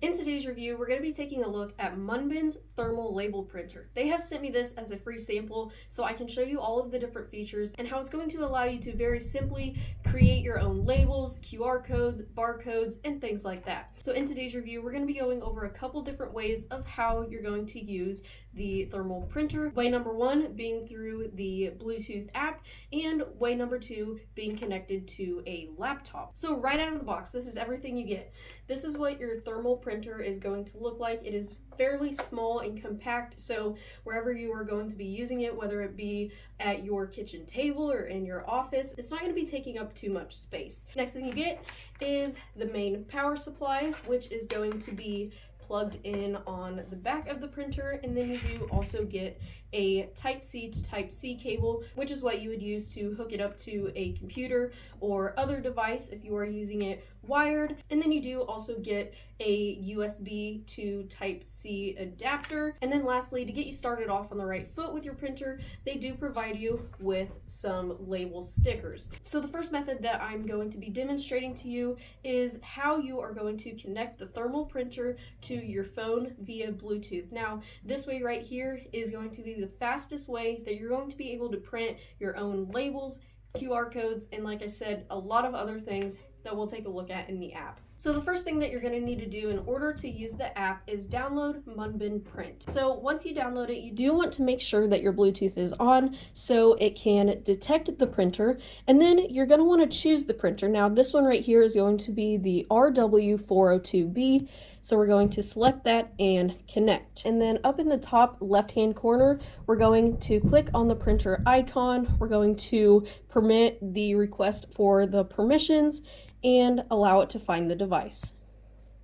In today's review, we're going to be taking a look at Munbyn's thermal label printer. They have sent me this as a free sample so I can show you all of the different features and how it's going to allow you to very simply create your own labels, QR codes, barcodes, and things like that. So in today's review, we're going to be going over a couple different ways of how you're going to use the thermal printer. Way number one being through the Bluetooth app, and way number two being connected to a laptop. So right out of the box, this is everything you get. This is what your thermal printer is going to look like. It is fairly small and compact, so wherever you are going to be using it, whether it be at your kitchen table or in your office, it's not going to be taking up too much space. Next thing you get is the main power supply, which is going to be plugged in on the back of the printer, and then you do also get a Type-C to Type-C cable, which is what you would use to hook it up to a computer or other device if you are using it wired. And then you do also get a USB to Type-C adapter. And then lastly, to get you started off on the right foot with your printer, they do provide you with some label stickers. So the first method that I'm going to be demonstrating to you is how you are going to connect the thermal printer to your phone via Bluetooth. Now, this way right here is going to be the fastest way that you're going to be able to print your own labels, QR codes, and like I said, a lot of other things that we'll take a look at in the app. So the first thing that you're going to need to do in order to use the app is download Munbyn Print. So once you download it, you do want to make sure that your Bluetooth is on so it can detect the printer, and then you're going to want to choose the printer. Now this one right here is going to be the RW402B, so we're going to select that and connect. And then up in the top left-hand corner, we're going to click on the printer icon. We're going to permit the request for the permissions and allow it to find the device.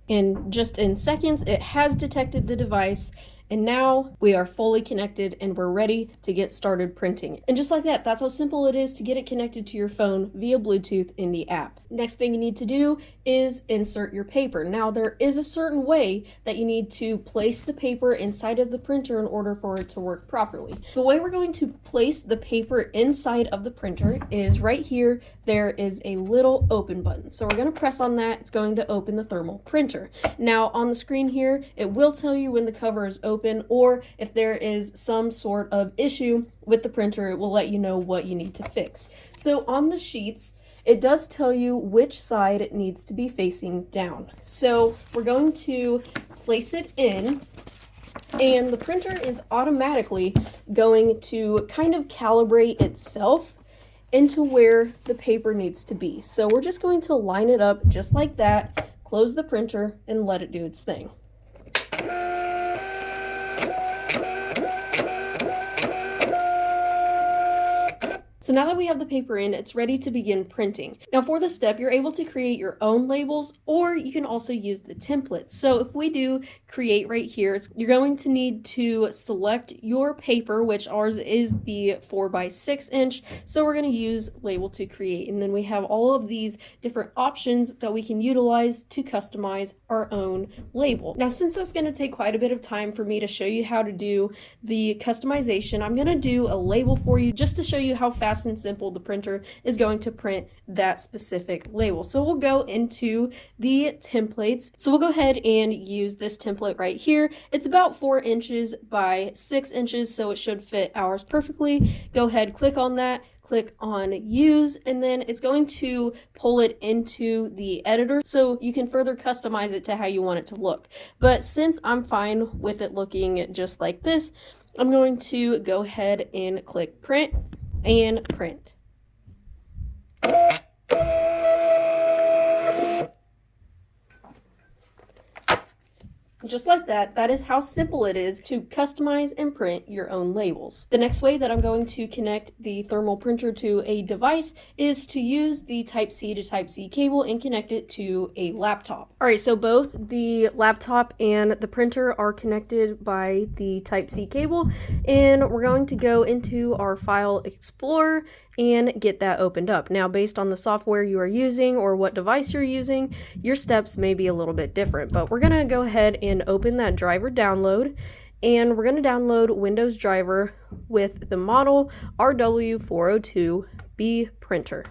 And just in seconds, it has detected the device, and now we are fully connected and we're ready to get started printing. And just like that, that's how simple it is to get it connected to your phone via Bluetooth in the app. Next thing you need to do is insert your paper. Now there is a certain way that you need to place the paper inside of the printer in order for it to work properly. The way we're going to place the paper inside of the printer is right here. There is a little open button. So we're going to press on that. It's going to open the thermal printer. Now on the screen here, it will tell you when the cover is open, or if there is some sort of issue with the printer, it will let you know what you need to fix. So on the sheets, it does tell you which side it needs to be facing down. So we're going to place it in, and the printer is automatically going to kind of calibrate itself into where the paper needs to be. So we're just going to line it up just like that, close the printer, and let it do its thing. So now that we have the paper in, it's ready to begin printing. Now for this step, you're able to create your own labels, or you can also use the templates. So if we do create right here, you're going to need to select your paper, which ours is the 4x6 inch. So we're going to use label to create. And then we have all of these different options that we can utilize to customize our own label. Now, since that's going to take quite a bit of time for me to show you how to do the customization, I'm going to do a label for you just to show you how fast and simple the printer is going to print that specific label. So we'll go into the templates. So we'll go ahead and use this template right here. It's about 4 inches by 6 inches, so it should fit ours perfectly. Go ahead, click on that, click on use, and then it's going to pull it into the editor so you can further customize it to how you want it to look. But since I'm fine with it looking just like this, I'm going to go ahead and click print and print. Just like that, that is how simple it is to customize and print your own labels. The next way that I'm going to connect the thermal printer to a device is to use the Type-C to Type-C cable and connect it to a laptop. All right, so both the laptop and the printer are connected by the Type-C cable, and we're going to go into our File Explorer and get that opened up. Now, based on the software you are using or what device you're using, your steps may be a little bit different, but we're gonna go ahead and open that driver download, and we're gonna download Windows driver with the model RW402B printer.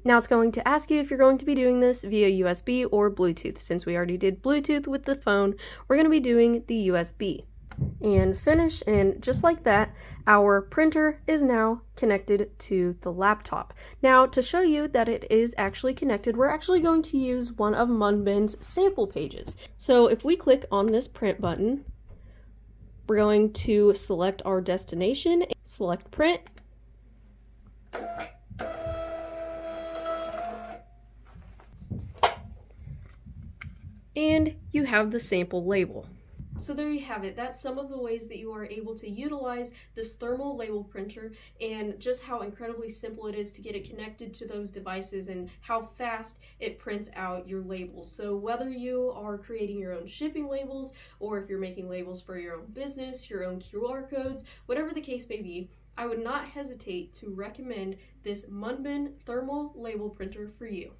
Now it's going to ask you if you're going to be doing this via USB or Bluetooth. Since we already did Bluetooth with the phone, we're going to be doing the USB. And finish, and just like that, our printer is now connected to the laptop. Now, to show you that it is actually connected, we're actually going to use one of Munbyn's sample pages. So if we click on this print button, we're going to select our destination, select print, and you have the sample label. So there you have it. That's some of the ways that you are able to utilize this thermal label printer, and just how incredibly simple it is to get it connected to those devices and how fast it prints out your labels. So whether you are creating your own shipping labels, or if you're making labels for your own business, your own QR codes, whatever the case may be, I would not hesitate to recommend this Munbyn thermal label printer for you.